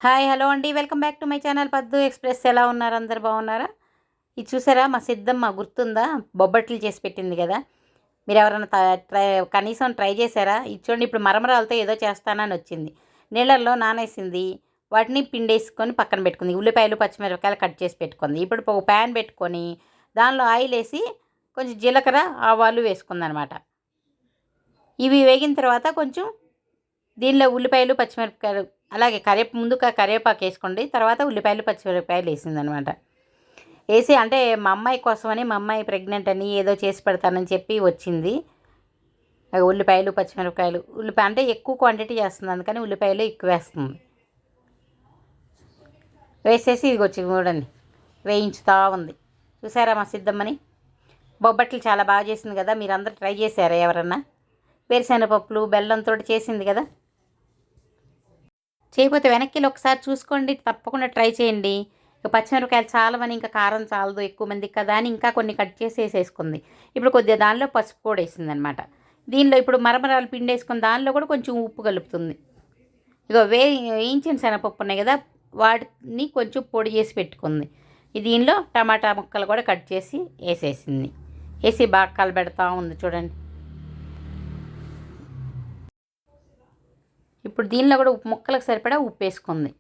Hi hello అండి, welcome back to my channel పద్దు express. ఎలా ఉన్నారు? అందరు బాగున్నారా? ఇది చూసారా, మా సిద్ధమ్మ గుర్తుందా? బొబ్బట్లు చేసి పెట్టింది కదా. మీరు ఎవరైనా కనీసం ట్రై చేశారా? ఇది చూడండి, ఇప్పుడు మరమరాలతో ఏదో చేస్తానని వచ్చింది. నీళ్ళల్లో నానేసింది, వాటిని పిండేసుకొని పక్కన పెట్టుకుంది. ఉల్లిపాయలు పచ్చిమిరపకాయలు కట్ చేసి పెట్టుకుంది. ఇప్పుడు ఒక ప్యాన్ పెట్టుకొని దానిలో ఆయిల్ వేసి కొంచెం జీలకర్ర ఆవాలు వేసుకుందనమాట. ఇవి వేగిన తర్వాత కొంచెం దీనిలో ఉల్లిపాయలు పచ్చిమిరపకాయలు అలాగే ముందుగా కరివేపాకు వేసుకోండి. తర్వాత ఉల్లిపాయలు పచ్చిమిరపకాయలు వేసిందనమాట. వేసి అంటే మా అమ్మాయి కోసమని, మా అమ్మాయి ప్రెగ్నెంట్ అని ఏదో చేసి పెడతానని చెప్పి వచ్చింది. ఉల్లిపాయలు పచ్చిమిరపకాయలు అంటే ఎక్కువ క్వాంటిటీ చేస్తుంది, అందుకని ఉల్లిపాయలు ఎక్కువ వేస్తుంది. వేసేసి ఇది వచ్చి చూడండి వేయించుతూ ఉంది. చూసారా మా సిద్ధమ్మని? బొబ్బట్లు చాలా బాగా చేసింది కదా. మీరు అందరూ ట్రై చేశారా ఎవరన్నా? వేరుశెనగపప్పులు బెల్లంతో చేసింది కదా. చేయకపోతే వెనక్కి ఒకసారి చూసుకోండి, తప్పకుండా ట్రై చేయండి. పచ్చిమిరపకాయలు చాలవని, ఇంకా కారం చాలదు ఎక్కువ మందికి కదా అని ఇంకా కొన్ని కట్ చేసి వేసేసుకుంది. ఇప్పుడు కొద్దిగా దానిలో పసుపు కూడా వేసింది అనమాట. దీనిలో ఇప్పుడు మరమరాలు పిండి వేసుకుని దానిలో కూడా కొంచెం ఉప్పు కలుపుతుంది. ఇగో వేయించిన శనగపప్పు ఉన్నాయి కదా, వాటిని కొంచెం పొడి చేసి పెట్టుకుంది. దీనిలో టమాటా ముక్కలు కూడా కట్ చేసి వేసేసింది. వేసి బాగా కలబెడతా ఉంది చూడండి. ఇప్పుడు దీనిలో కూడా ముక్కలకు సరిపడా ఉప్పు వేసుకుంది.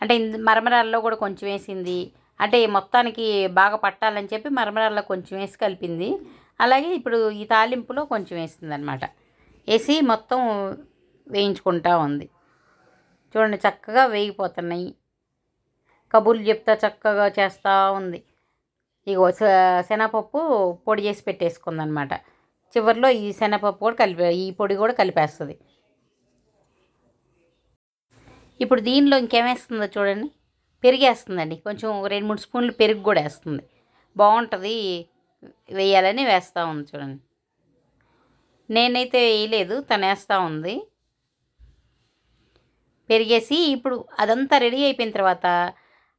అంటే మరమరాల్లో కూడా కొంచెం వేసింది. అంటే మొత్తానికి బాగా పట్టాలని చెప్పి మరమరాల్లో కొంచెం వేసి కలిపింది. అలాగే ఇప్పుడు ఈ తాలింపులో కొంచెం వేసింది అనమాట. వేసి మొత్తం వేయించుకుంటూ ఉంది. చూడండి చక్కగా వేగిపోతున్నాయి. కబుర్లు చెప్తా చక్కగా చేస్తూ ఉంది. ఇగో శనగపప్పు పొడి చేసి పెట్టేసుకుందనమాట. చివరిలో ఈ శనగపప్పు కూడా ఈ పొడి కూడా కలిపేస్తుంది. ఇప్పుడు దీనిలో ఇంకేమేస్తుందో చూడండి, పెరిగేస్తుందండి. కొంచెం 2-3 స్పూన్లు పెరుగు కూడా వేస్తుంది. బాగుంటుంది, వేయాలని వేస్తూ ఉంది చూడండి. నేనైతే వేయలేదు, తను వేస్తూ ఉంది. పెరిగేసి ఇప్పుడు అదంతా రెడీ అయిపోయిన తర్వాత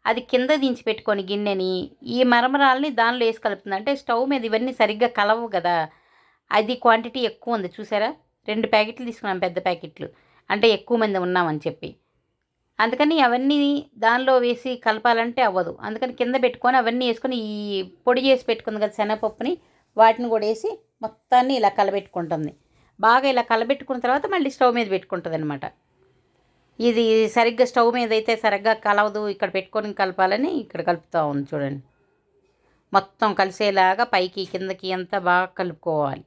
అది కింద దించి పెట్టుకొని గిన్నెని ఈ మరమరాలని దానిలో వేసి కలుపుతుంది. అంటే స్టవ్ మీద ఇవన్నీ సరిగ్గా కలవు కదా. అది క్వాంటిటీ ఎక్కువ ఉంది చూసారా. 2 ప్యాకెట్లు తీసుకున్నాం, పెద్ద ప్యాకెట్లు, అంటే ఎక్కువ మంది ఉన్నామని చెప్పి. అందుకని అవన్నీ దానిలో వేసి కలపాలంటే అవ్వదు. అందుకని కింద పెట్టుకొని అవన్నీ వేసుకొని ఈ పొడి చేసి పెట్టుకుంది కదా శనగపప్పుని, వాటిని కూడా వేసి మొత్తాన్ని ఇలా కలబెట్టుకుంటుంది. బాగా ఇలా కలబెట్టుకున్న తర్వాత మళ్ళీ స్టవ్ మీద పెట్టుకుంటుంది అనమాట. ఇది సరిగ్గా స్టవ్ మీద అయితే సరిగ్గా కలవదు, ఇక్కడ పెట్టుకొని కలపాలని ఇక్కడ కలుపుతూ ఉంది చూడండి. మొత్తం కలిసేలాగా పైకి కిందకి అంతా బాగా కలుపుకోవాలి.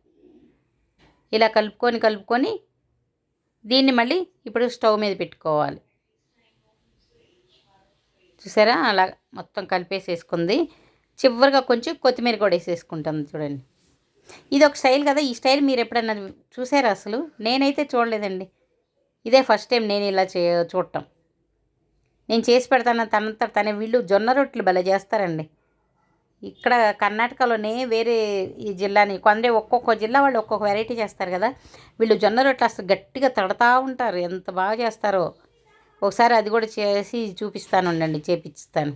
ఇలా కలుపుకొని దీన్ని మళ్ళీ ఇప్పుడు స్టవ్ మీద పెట్టుకోవాలి. చూసారా, అలా మొత్తం కలిపేసేసుకుంది. చివరిగా కొంచెం కొత్తిమీర కూడా వేసేసుకుంటుంది చూడండి. ఇది ఒక స్టైల్ కదా. ఈ స్టైల్ మీరు ఎప్పుడన్నా చూసారా? అసలు నేనైతే చూడలేదండి. ఇదే ఫస్ట్ టైం నేను ఇలా చూడటం. నేను చేసి పెడతాను తనంతా తనే. వీళ్ళు జొన్న రొట్టెలు భలే చేస్తారండి. ఇక్కడ కర్ణాటకలోనే వేరే ఈ జిల్లాని ఒక్కొక్క జిల్లా వాళ్ళు ఒక్కొక్క వెరైటీ చేస్తారు కదా. వీళ్ళు జొన్న రొట్టెలు అసలు గట్టిగా తడతా ఉంటారు, ఎంత బాగా చేస్తారో. ఒకసారి అది కూడా చేసి చూపిస్తాను, ఉండండి చేపిస్తాను.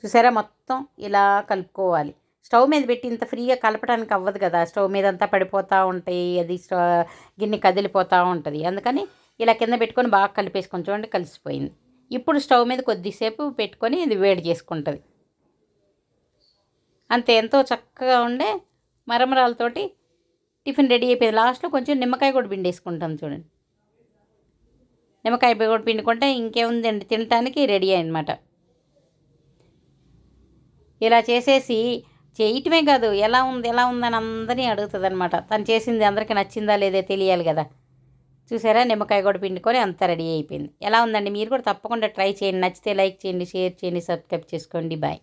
చూసారా, మొత్తం ఇలా కలుపుకోవాలి. స్టవ్ మీద పెట్టి ఇంత ఫ్రీగా కలపడానికి అవ్వదు కదా, స్టవ్ మీద అంతా పడిపోతూ ఉంటాయి, అది గిన్నె కదిలిపోతూ ఉంటుంది. అందుకని ఇలా కింద పెట్టుకొని బాగా కలిపేసుకొని చూడండి, కలిసిపోయింది. ఇప్పుడు స్టవ్ మీద కొద్దిసేపు పెట్టుకొని ఇది వేడి చేసుకుంటుంది. అంతే, ఎంతో చక్కగా ఉండే మరమరాలతోటి టిఫిన్ రెడీ అయిపోయింది. లాస్ట్లో కొంచెం నిమ్మకాయ కూడా పిండేసుకుంటాం చూడండి. నిమ్మకాయ కూడా పిండుకుంటే ఇంకేముందండి, తినటానికి రెడీ అన్నమాట. ఇలా చేసేసి చేయటమే కాదు, ఎలా ఉందని అందరినీ అడుగుతుంది అనమాట. తను చేసింది అందరికీ నచ్చిందా లేదో తెలియాలి కదా. చూసారా, నిమ్మకాయ కూడా పిండుకొని అంతా రెడీ అయిపోయింది. ఎలా ఉందండి? మీరు కూడా తప్పకుండా ట్రై చేయండి. నచ్చితే లైక్ చేయండి, షేర్ చేయండి, సబ్స్క్రైబ్ చేసుకోండి. బాయ్.